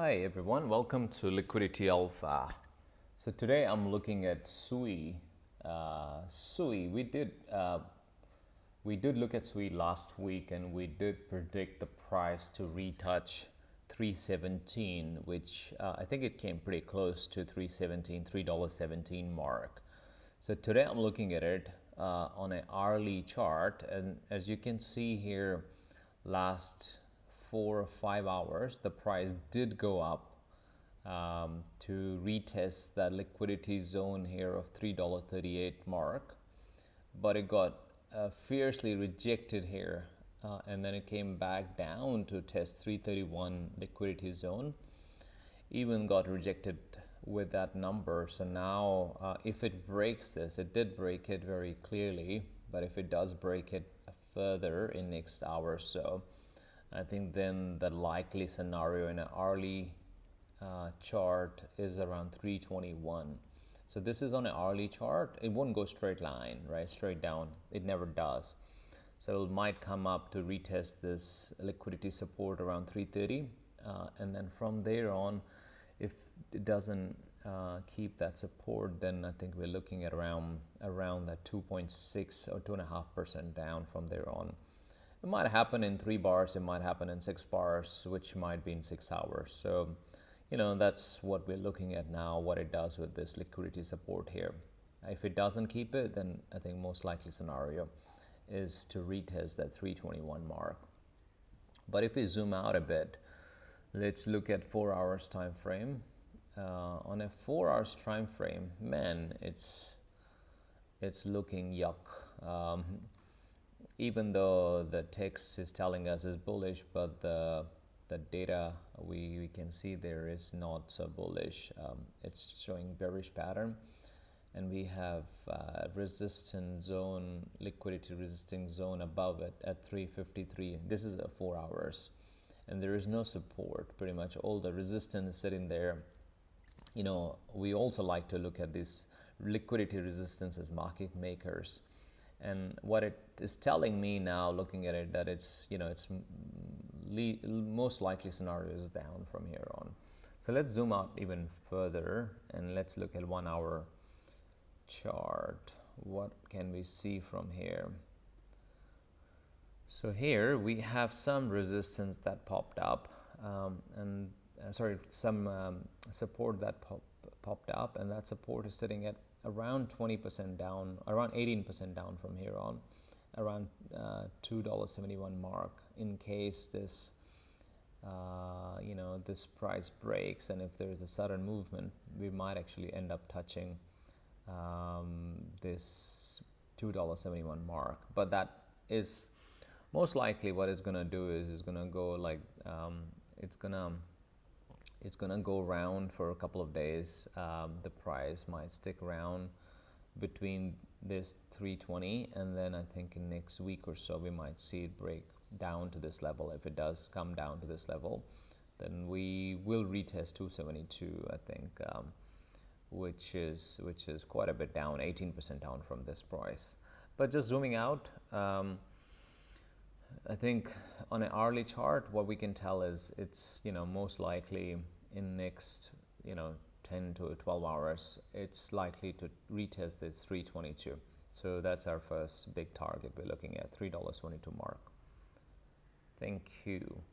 Hi everyone, welcome to Liquidity Alpha. So today I'm looking at SUI. SUI, we did look at SUI last week, and we did predict the price to retouch 317, which I think it came pretty close to 317, $3.17 mark. So today I'm looking at it on an hourly chart, and as you can see here, last 4 or 5 hours the price did go up to retest that liquidity zone here of $3.38 mark, but it got fiercely rejected here, and then it came back down to test 331 liquidity zone, even got rejected with that number. So now if it breaks this, it did break it very clearly, but if it does break it further in next hour or so, I think then the likely scenario in an hourly chart is around 321. So this is on an hourly chart. It won't go straight line, right? Straight down. It never does. So it might come up to retest this liquidity support around 330, and then from there on, if it doesn't keep that support, then I think we're looking at around that 2.6 or 2.5% down from there on. It might happen in 3 bars, it might happen in 6 bars, which might be in 6 hours. So, that's what we're looking at now, what it does with this liquidity support here. If it doesn't keep it, then I think most likely scenario is to retest that 321 mark. But if we zoom out a bit, let's look at 4 hours time frame. On a 4 hours time frame, man, it's looking yuck. Even though the text is telling us is bullish, but the data we can see there is not so bullish. It's showing bearish pattern, and we have resistance zone, liquidity resisting zone above it at 353. This is a 4 hours, and there is no support. Pretty much all the resistance is sitting there. We also like to look at this liquidity resistance as market makers. And what it is telling me now, looking at it, that it's most likely scenario is down from here on. So let's zoom out even further and let's look at 1 hour chart. What can we see from here? So here we have some resistance that popped up, some support that popped up, and that support is sitting at around 20% down, around 18% down from here on, around $2.71 mark. In case this this price breaks, and if there is a sudden movement, we might actually end up touching this $2.71 mark. But that is most likely what it's gonna do is it's gonna go like it's gonna go around for a couple of days. The price might stick around between this 320, and then I think in next week or so we might see it break down to this level. If it does come down to this level, then we will retest 272, I think, which is quite a bit down, 18% down from this price. But just zooming out, I think on an hourly chart, what we can tell is it's most likely in next 10 to 12 hours, it's likely to retest this 322. So that's our first big target we're looking at, $3.22 mark. Thank you.